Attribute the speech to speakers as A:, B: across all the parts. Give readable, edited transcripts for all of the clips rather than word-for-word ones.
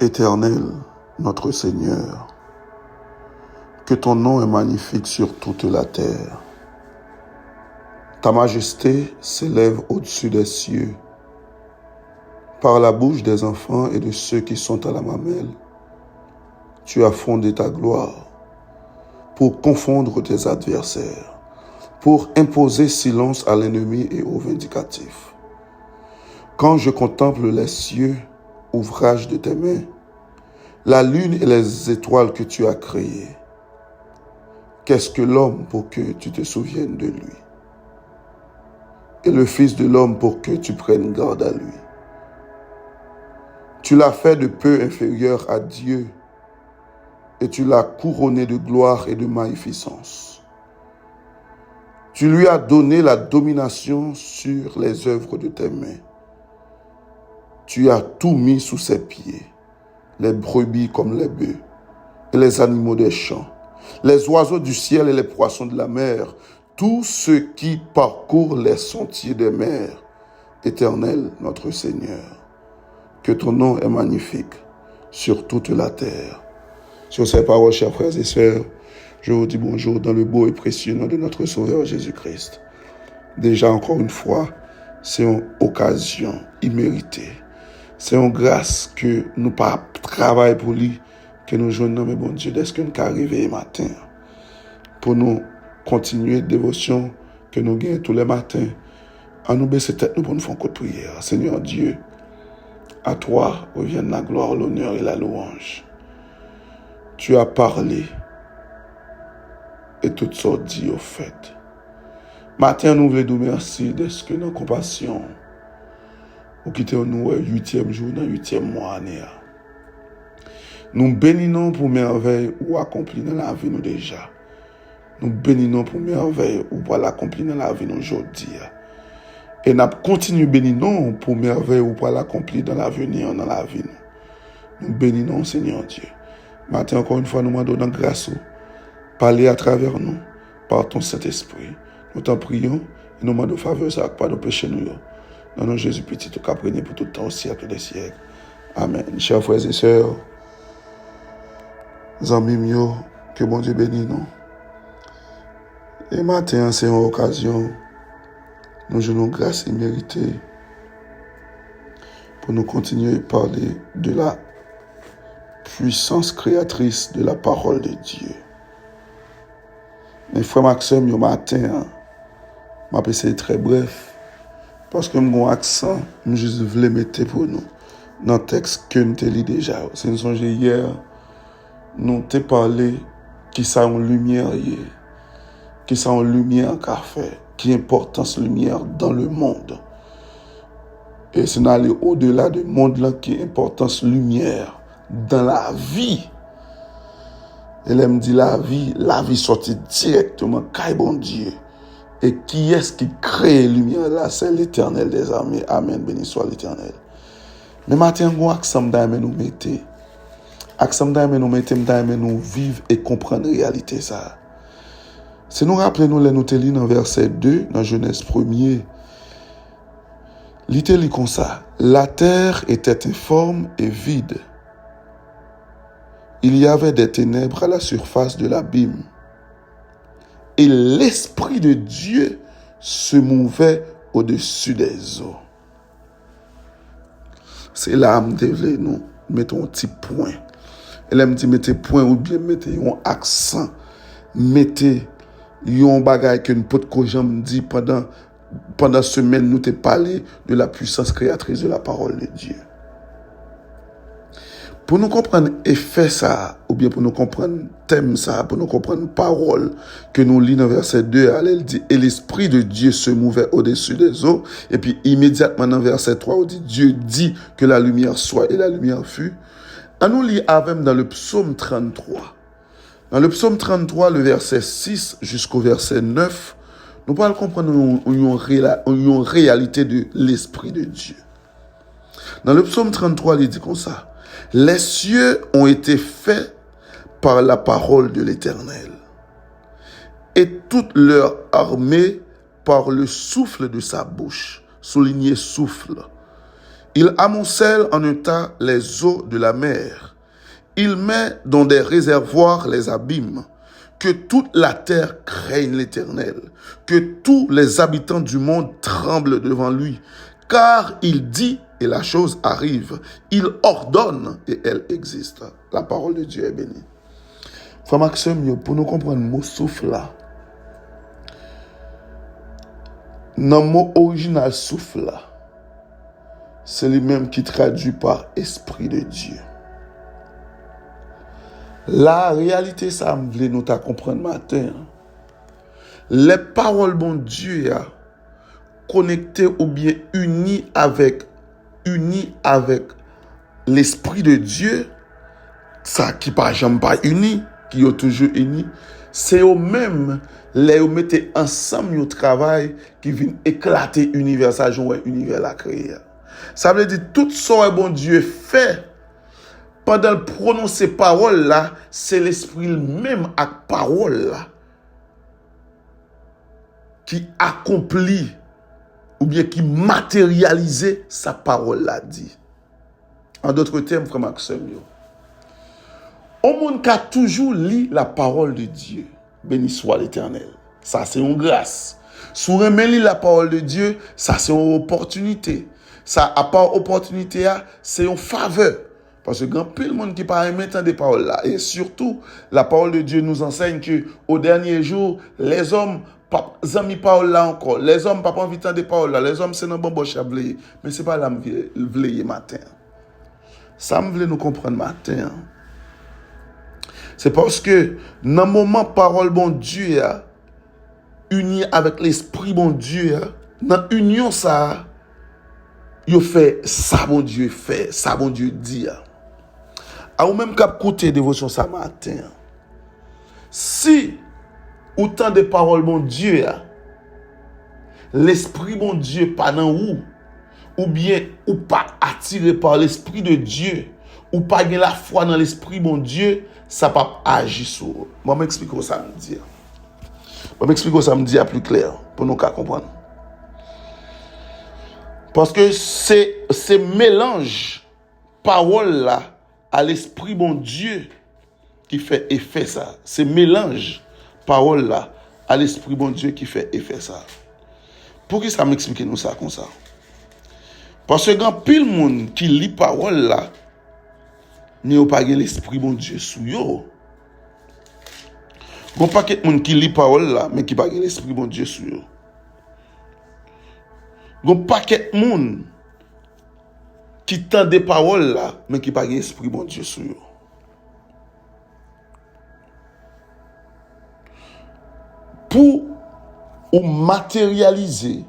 A: Éternel, notre Seigneur, que ton nom est magnifique sur toute la terre. Ta majesté s'élève au-dessus des cieux. Par la bouche des enfants et de ceux qui sont à la mamelle, tu as fondé ta gloire pour confondre tes adversaires, pour imposer silence à l'ennemi et au vindicatif. Quand je contemple les cieux, ouvrage de tes mains, la lune et les étoiles que tu as créées, qu'est-ce que l'homme pour que tu te souviennes de lui? Et le Fils de l'homme pour que tu prennes garde à lui. Tu l'as fait de peu inférieur à Dieu et tu l'as couronné de gloire et de magnificence. Tu lui as donné la domination sur les œuvres de tes mains. Tu as tout mis sous ses pieds, les brebis comme les bœufs et les animaux des champs, les oiseaux du ciel et les poissons de la mer, tous ceux qui parcourent les sentiers des mers. Éternel, notre Seigneur, que ton nom est magnifique sur toute la terre. Sur ces paroles, chers frères et sœurs, je vous dis bonjour dans le beau et précieux nom de notre Sauveur Jésus-Christ. Déjà encore une fois, c'est une occasion imméritée. C'est une grâce que nous pas travaillons pour lui, que nous jouons, mais bon Dieu, dès que nous arrivons matin, pour nous continuer de dévotion que nous gagnons tous les matins, à nous baisser tête nous pour nous faire un coup de prière. Seigneur Dieu, à toi reviennent la gloire, l'honneur et la louange. Tu as parlé et toutes sortes dit au fait. Matin, nous voulons nous merci de ce que nos compassion ou quitter nous 8e jour dans 8e mois année. Nous bénissons pour merveille ou accompli dans la vie nous déjà. Nous bénissons pour merveille ou pour l'accomplir dans la vie nous aujourd'hui. Et nous continuons bénissons pour merveille ou pour l'accomplir dans l'avenir dans la vie nous. Nous bénissons Seigneur Dieu. Matin encore une fois nous demandons grâce. Parler à travers nous par ton Saint-Esprit. Nous t'en prions et nous demandons faveur ça pas de péché nous. Dans nos Jésus petit au cap régner pour tout le temps au siècle des siècles. Amen. Chers frères et sœurs, amis mieux, que bon Dieu bénisse nous. Et matin, c'est une occasion, nous jouons grâce imméritée pour nous continuer à parler de la puissance créatrice de la parole de Dieu. Mes frères Maxime, le matin, je vais essayer très bref, parce que mon accent, je juste voulais mettre pour nous dans le texte que nous avons lu déjà. C'est une songe hier, nous avons parlé qui ça en lumière hier. Qui ça en lumière qu'a fait, qui importance lumière dans le monde. Et c'est d'aller au-delà du monde là qui importance lumière dans la vie. Elle me dit la vie sortit directement caille bon Dieu. Et qui est-ce qui crée lumière là? C'est l'Éternel des armées. Amen, béni soit l'Éternel. Mais maintenant, on accent d'aime nous mettre. Accent d'aime nous mettre, d'aime nous vivre et comprendre la réalité ça. Si nous rappelons nous te lis dans verset 2, dans Genèse 1er, lit comme ça. La terre était informe et vide. Il y avait des ténèbres à la surface de l'abîme. Et l'Esprit de Dieu se mouvait au-dessus des eaux. C'est là que nous mettons un petit point. Elle me dit mettez point ou bien mettez un accent. Mettez yon bagay que nous pot ko j'aime dit pendant semaine nous t'ai parlé de la puissance créatrice de la parole de Dieu. Pour nous comprendre effet ça ou bien pour nous comprendre thème ça, pour nous comprendre parole que nous lisons dans verset 2, elle dit et l'Esprit de Dieu se mouvait au-dessus des eaux et puis immédiatement dans verset 3 on dit Dieu dit que la lumière soit et la lumière fut. On nous lit avec dans le psaume 33. Dans le psaume 33, le verset 6 jusqu'au verset 9, nous pouvons comprendre une réalité de l'Esprit de Dieu. Dans le psaume 33, il dit comme ça. Les cieux ont été faits par la parole de l'Éternel, et toute leur armée par le souffle de sa bouche. Souligné souffle. Il amoncelle en un tas les eaux de la mer. Il met dans des réservoirs les abîmes. Que toute la terre craigne l'Éternel. Que tous les habitants du monde tremblent devant lui. Car il dit et la chose arrive. Il ordonne et elle existe. La parole de Dieu est bénie. Frère Maxime, pour nous comprendre le mot souffle là, dans le mot original souffle là, c'est lui-même qui traduit par Esprit de Dieu. La réalité, ça me voulait nous comprendre matin. Les paroles bon Dieu connectées ou bien unies avec l'Esprit de Dieu, ça qui pas jamais pas uni, qui est toujours uni, c'est eux-mêmes les mettez ensemble au travail qui vient éclater l'univers, ça joue l'univers la créé. Ça veut dire tout ce que bon Dieu fait pendant le prononcer parole là, c'est l'esprit même avec parole là qui accomplit ou bien qui matérialise sa parole là dit. En d'autres termes, frère Maxime, au monde qui a toujours lu la parole de Dieu, béni soit l'Éternel. Ça c'est une grâce. Si vous remettez la parole de Dieu, ça c'est une opportunité. Ça, à part opportunité, c'est une faveur. Parce que grand pile monde qui parle maintenant des paroles là. Et surtout, la parole de Dieu nous enseigne que au dernier jour, les hommes, pas amis parole là encore. Les hommes pas envie de des paroles là. Les hommes c'est dans bon boche à blé. Mais c'est pas là me vleiller matin. Ça me voulait nous comprendre matin. C'est parce que dans le moment parole bon Dieu uni avec l'esprit bon Dieu, dans union ça, il fait ça bon Dieu fait, ça bon Dieu dit. A ou même cap côté dévotion ça matin. Si autant de paroles bon Dieu, l'esprit bon Dieu pas dans ou bien ou pas attiré par l'esprit de Dieu, ou pas la foi dans l'esprit bon Dieu, ça pas agir sur. Moi m'expliquer ça me dit. Moi m'expliquer ça me dit à plus clair pour nous comprendre. Parce que c'est mélange parole là à l'esprit bon Dieu qui fait effet ça. C'est mélange parole là à l'esprit bon Dieu qui fait effet ça. Pour qui ça m'explique nous ça comme ça? Parce que quand pile monde qui lit parole là, n'y a pas l'esprit bon Dieu sous yo. Gon paquet monde qui lit parole là, mais qui pas l'esprit bon Dieu sous yo. Gon paquet monde qui tend des paroles là, mais qui pas l'esprit bon Dieu sous yo. Pour ou matérialiser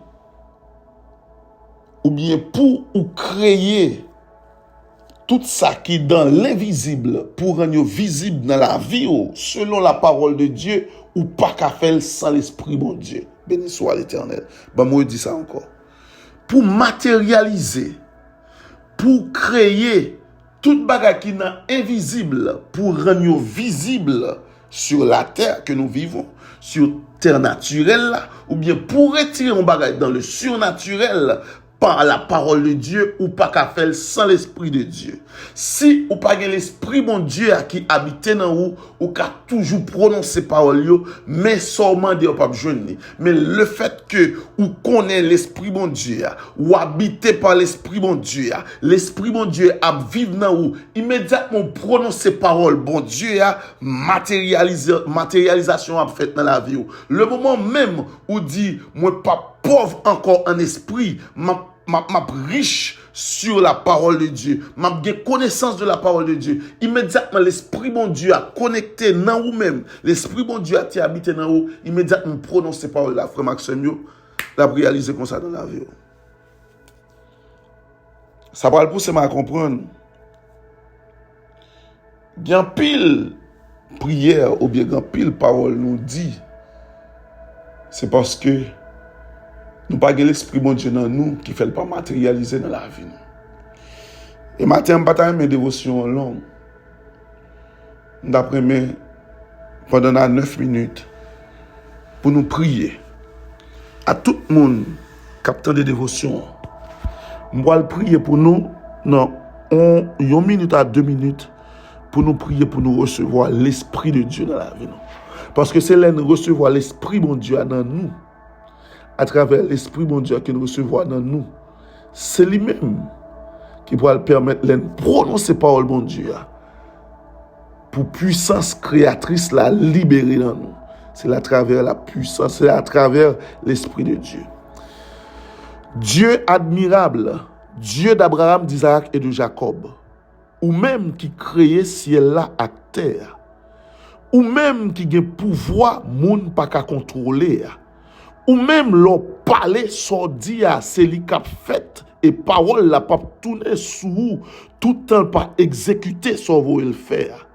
A: ou bien pour ou créer tout ça qui est dans l'invisible pour rendre visible dans la vie selon la parole de Dieu ou pas qu'à faire sans l'esprit bon Dieu. Béni soit l'Éternel. Ben moi je dis ça encore. Pour matérialiser, pour créer tout bagage qui est invisible pour rendre visible sur la terre que nous vivons, sur terre naturelle là, ou bien pour retirer un bagage dans le surnaturel par la parole de Dieu ou pas qu'à faire sans l'esprit de Dieu. Si ou pas l'esprit bon Dieu qui habite dans vous ou qu'a toujours prononcé parole yo, mais seulement de pas joindre. Mais le fait que ou connaît l'esprit bon Dieu ou habité par l'esprit bon Dieu, l'esprit bon Dieu a vivre dans vous, immédiatement prononcer parole bon Dieu matérialisation a fait dans la vie. Le moment même où dit moi pas pauvre encore en esprit, m'a riche sur la parole de Dieu, m'a bien connaissance de la parole de Dieu. Immédiatement l'esprit bon Dieu a connecté dans vous-même, l'esprit bon Dieu a été habité dans vous, immédiatement prononcer parole la frère Maxime l'a réalisé comme ça dans la vie. Ça va le pousser à comprendre. Bien pile prière ou bien pile parole nous dit, c'est parce que nous pas l'esprit bon Dieu dans nous qui fait pas matérialiser dans la vie. Et matin, je pas mes dévotions longues. D'après mes pendant 9 minutes pour nous prier. À tout le monde qui a des dévotions, Je vais prier pour nous. Non, 1 minute à 2 minutes pour nous prier, pour nous recevoir l'Esprit de Dieu dans la vie. Parce que c'est là nous recevoir l'Esprit bon Dieu dans nous. À travers l'Esprit bon Dieu qui nous recevoir dans nous. C'est lui-même qui pourra permettre de prononcer parole bon Dieu. Pour puissance créatrice la libérer dans nous. C'est à travers la puissance, c'est à travers l'Esprit de Dieu. Dieu admirable, Dieu d'Abraham, d'Isaac et de Jacob, ou même qui créait ciel là à terre, ou même qui a pouvoir moun pas qu'à contrôler, ou même l'on parler sordi à c'est lui qui a fait et parole la pas tourner sous tout le temps pas exécuter sans vous le faire.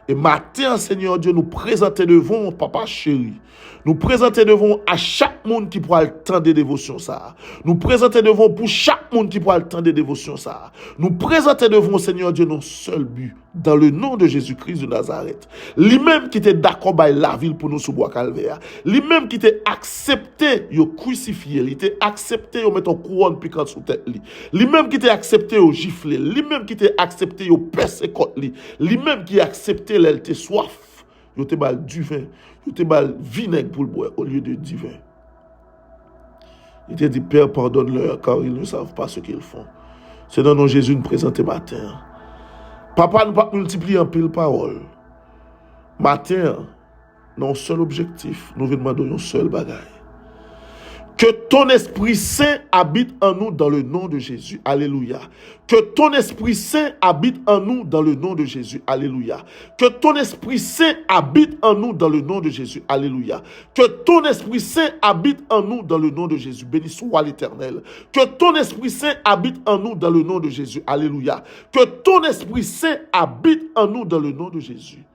A: Et matin, Seigneur Dieu, nous présenter devant Papa chéri. Nous présenter devant à chaque monde qui pourra le temps de dévotion ça. Nous présenter devant pour chaque monde qui pourra le temps de dévotion ça. Nous présenter devant Seigneur Dieu nos seuls buts. Dans le nom de Jésus-Christ de Nazareth. Lui-même qui était d'accord avec la ville pour nous sous bois calvaire. Lui-même qui était accepté, il crucifié. Il était accepté, il mettre une couronne piquante sous tête. Lui-même qui était accepté, il giflé. Lui-même qui était accepté, il persécuté. Lui-même qui accepté, il était soif. Il était bal du vin. Il était bal vinaigre pour le boire au lieu de du vin. Il était dit, Père, pardonne-leur car ils ne savent pas ce qu'ils font. C'est dans nos Jésus nous présenter matin. Papa nous pas multiplier en pile parole. Matin, non seul objectif, nous venons demander un seul bagaille. Que ton Esprit Saint habite en nous dans le nom de Jésus. Alléluia. Que ton Esprit Saint habite en nous dans le nom de Jésus. Alléluia. Que ton Esprit Saint habite en nous dans le nom de Jésus. Alléluia. Que ton Esprit Saint habite en nous dans le nom de Jésus. Béni soit l'Éternel. Que ton Esprit Saint habite en nous dans le nom de Jésus. Alléluia. Que ton Esprit Saint habite en nous dans le nom de Jésus.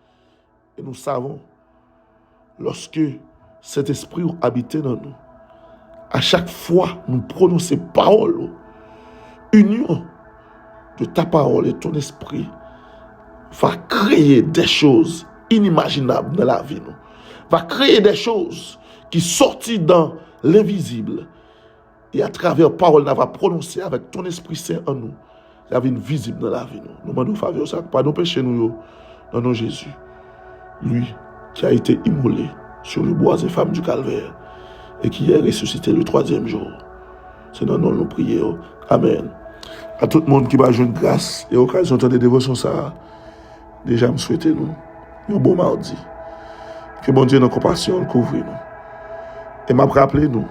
A: Et nous savons, lorsque cet Esprit habite dans nous, à chaque fois, nous prononçons parole, union de ta parole et ton esprit va créer des choses inimaginables dans la vie. Va créer des choses qui sortent dans l'invisible. Et à travers parole, nous va prononcer avec ton Esprit Saint en nous. La vie visible dans la vie. Nous demandons faveur, ça, pas nous pécher nous, dans nos Jésus. Lui qui a été immolé sur le bois et femme du calvaire. Et qui est ressuscité le 3e jour. C'est dans nous prions. Amen. À tout le monde qui va jouer grâce et occasion de dévotion ça, déjà me souhaiter nous un bon mardi. Que bon Dieu dans compassion couvre nous. Et m'a rappelé nous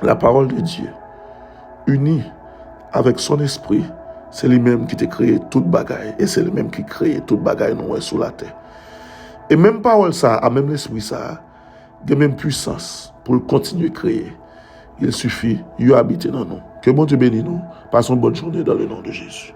A: la parole de Dieu unie avec son esprit, c'est lui-même qui t'a créé toute bagaille et c'est lui-même qui crée toute bagaille nous sous la terre. Et même parole ça, à même l'esprit ça, de même puissance pour continuer à créer. Il suffit, il habite dans nous. Que bon Dieu bénisse nous. Passons une bonne journée dans le nom de Jésus.